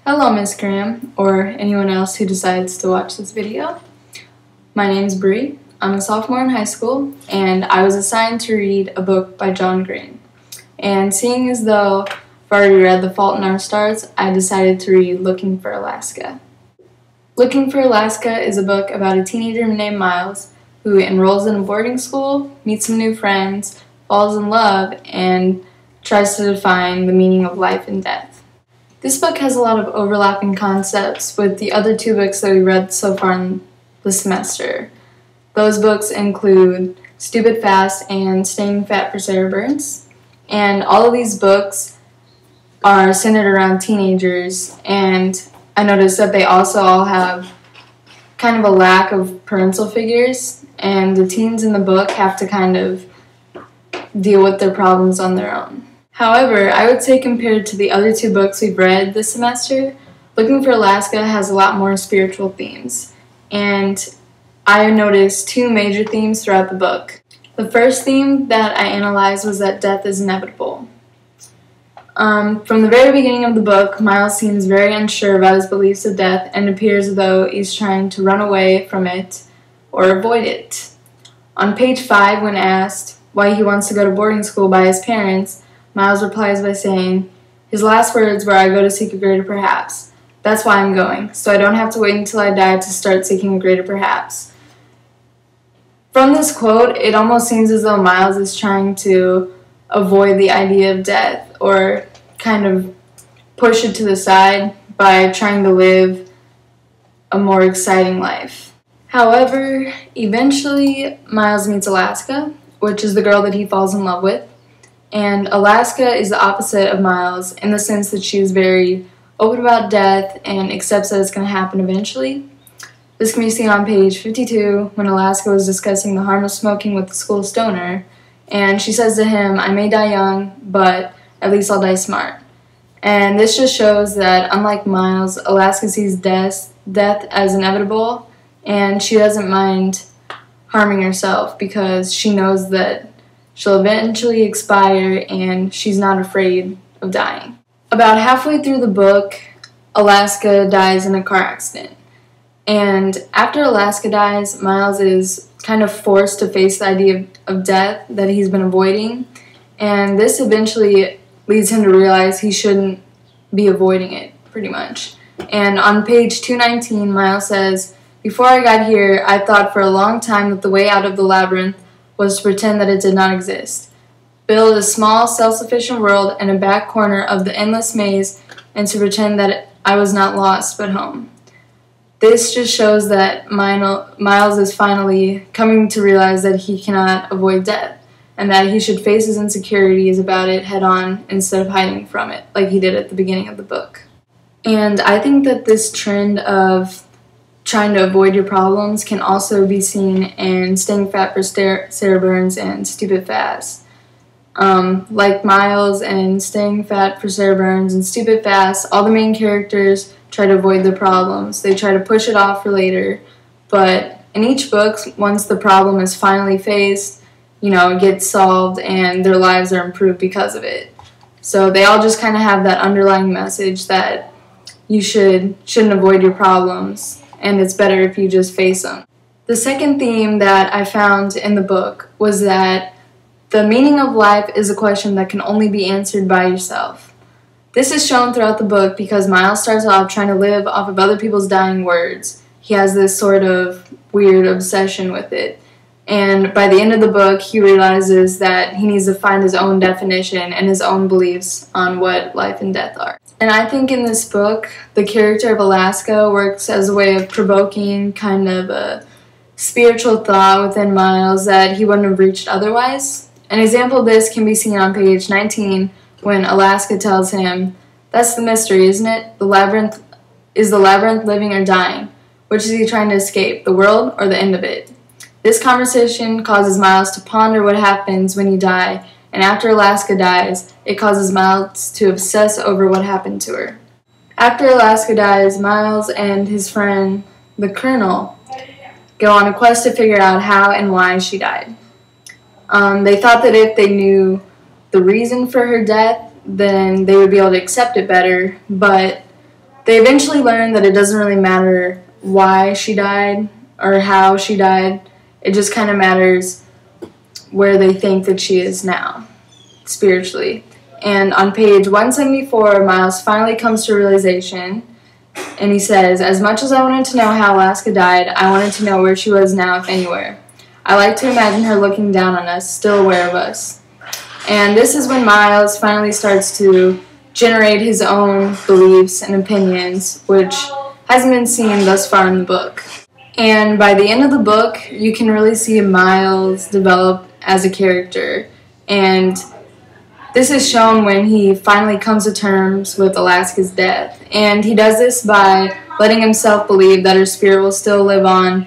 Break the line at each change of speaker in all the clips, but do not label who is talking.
Hello, Miss Graham, or anyone else who decides to watch this video. My name's Bree. I'm a sophomore in high school, and I was assigned to read a book by John Green. And seeing as though I've already read The Fault in Our Stars, I decided to read Looking for Alaska. Looking for Alaska is a book about a teenager named Miles who enrolls in a boarding school, meets some new friends, falls in love, and tries to define the meaning of life and death. This book has a lot of overlapping concepts with the other two books that we read so far in the semester. Those books include Stupid Fast and Staying Fat for Sarah Burns. And all of these books are centered around teenagers, and I noticed that they also all have kind of a lack of parental figures, and the teens in the book have to kind of deal with their problems on their own. However, I would say compared to the other two books we've read this semester, Looking for Alaska has a lot more spiritual themes, and I noticed two major themes throughout the book. The first theme that I analyzed was that death is inevitable. From the very beginning of the book, Miles seems very unsure about his beliefs of death and appears as though he's trying to run away from it or avoid it. On page 5, when asked why he wants to go to boarding school by his parents, Miles replies by saying, his last words were, "I go to seek a greater perhaps. That's why I'm going, so I don't have to wait until I die to start seeking a greater perhaps." From this quote, it almost seems as though Miles is trying to avoid the idea of death, or kind of push it to the side by trying to live a more exciting life. However, eventually Miles meets Alaska, which is the girl that he falls in love with. And Alaska is the opposite of Miles in the sense that she's very open about death and accepts that it's going to happen eventually. This can be seen on page 52 when Alaska was discussing the harm of smoking with the school stoner, and she says to him, "I may die young, but at least I'll die smart." And this just shows that, unlike Miles, Alaska sees death as inevitable, and she doesn't mind harming herself because she knows that she'll eventually expire and she's not afraid of dying. About halfway through the book, Alaska dies in a car accident. And after Alaska dies, Miles is kind of forced to face the idea of death that he's been avoiding. And this eventually leads him to realize he shouldn't be avoiding it, pretty much. And on page 219, Miles says, "Before I got here, I thought for a long time that the way out of the labyrinth was to pretend that it did not exist. Build a small, self-sufficient world in a back corner of the endless maze and to pretend that I was not lost but home." This just shows that Miles is finally coming to realize that he cannot avoid death and that he should face his insecurities about it head-on instead of hiding from it like he did at the beginning of the book. And I think that this trend of trying to avoid your problems can also be seen in Staying Fat for Sarah Burns and Stupid Fast. Like Miles and Staying Fat for Sarah Burns and Stupid Fast, all the main characters try to avoid their problems. They try to push it off for later, but in each book, once the problem is finally faced, it gets solved and their lives are improved because of it. So they all just kind of have that underlying message that you shouldn't avoid your problems, and it's better if you just face them. The second theme that I found in the book was that the meaning of life is a question that can only be answered by yourself. This is shown throughout the book because Miles starts off trying to live off of other people's dying words. He has this sort of weird obsession with it. And by the end of the book, he realizes that he needs to find his own definition and his own beliefs on what life and death are. And I think in this book, the character of Alaska works as a way of provoking kind of a spiritual thought within Miles that he wouldn't have reached otherwise. An example of this can be seen on page 19 when Alaska tells him, "That's the mystery, isn't it? Is the labyrinth living or dying? Which is he trying to escape, the world or the end of it?" This conversation causes Miles to ponder what happens when you die, and after Alaska dies, it causes Miles to obsess over what happened to her. After Alaska dies, Miles and his friend, the Colonel, go on a quest to figure out how and why she died. They thought that if they knew the reason for her death, then they would be able to accept it better, but they eventually learn that it doesn't really matter why she died or how she died. It just kind of matters where they think that she is now, spiritually. And on page 174, Miles finally comes to realization, and he says, "As much as I wanted to know how Alaska died, I wanted to know where she was now, if anywhere. I like to imagine her looking down on us, still aware of us." And this is when Miles finally starts to generate his own beliefs and opinions, which hasn't been seen thus far in the book. And by the end of the book, you can really see Miles develop as a character. And this is shown when he finally comes to terms with Alaska's death. And he does this by letting himself believe that her spirit will still live on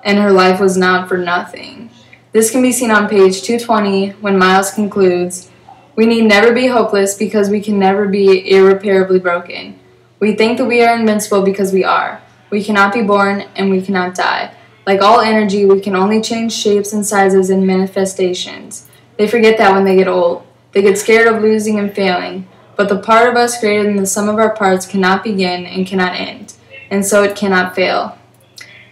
and her life was not for nothing. This can be seen on page 220 when Miles concludes, "We need never be hopeless because we can never be irreparably broken. We think that we are invincible because we are. We cannot be born and we cannot die. Like all energy, we can only change shapes and sizes and manifestations. They forget that when they get old. They get scared of losing and failing. But the part of us greater than the sum of our parts cannot begin and cannot end, and so it cannot fail."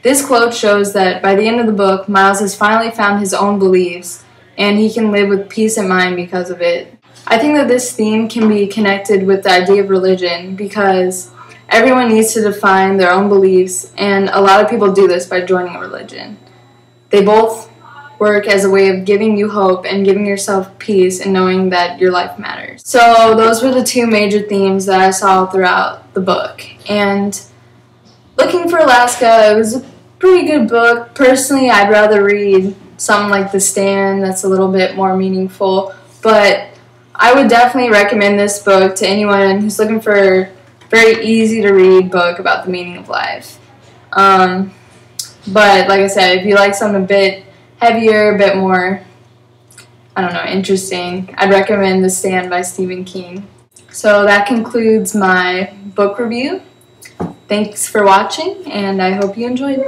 This quote shows that by the end of the book, Miles has finally found his own beliefs, and he can live with peace of mind because of it. I think that this theme can be connected with the idea of religion because everyone needs to define their own beliefs, and a lot of people do this by joining a religion. They both work as a way of giving you hope and giving yourself peace and knowing that your life matters. So those were the two major themes that I saw throughout the book. And looking for Alaska, it was a pretty good book. Personally, I'd rather read something like The Stand that's a little bit more meaningful, but I would definitely recommend this book to anyone who's looking for a very easy to read book about the meaning of life. But like I said, if you like something a bit heavier, a bit more, I don't know, interesting, I'd recommend The Stand by Stephen King. So that concludes my book review. Thanks for watching, and I hope you enjoyed.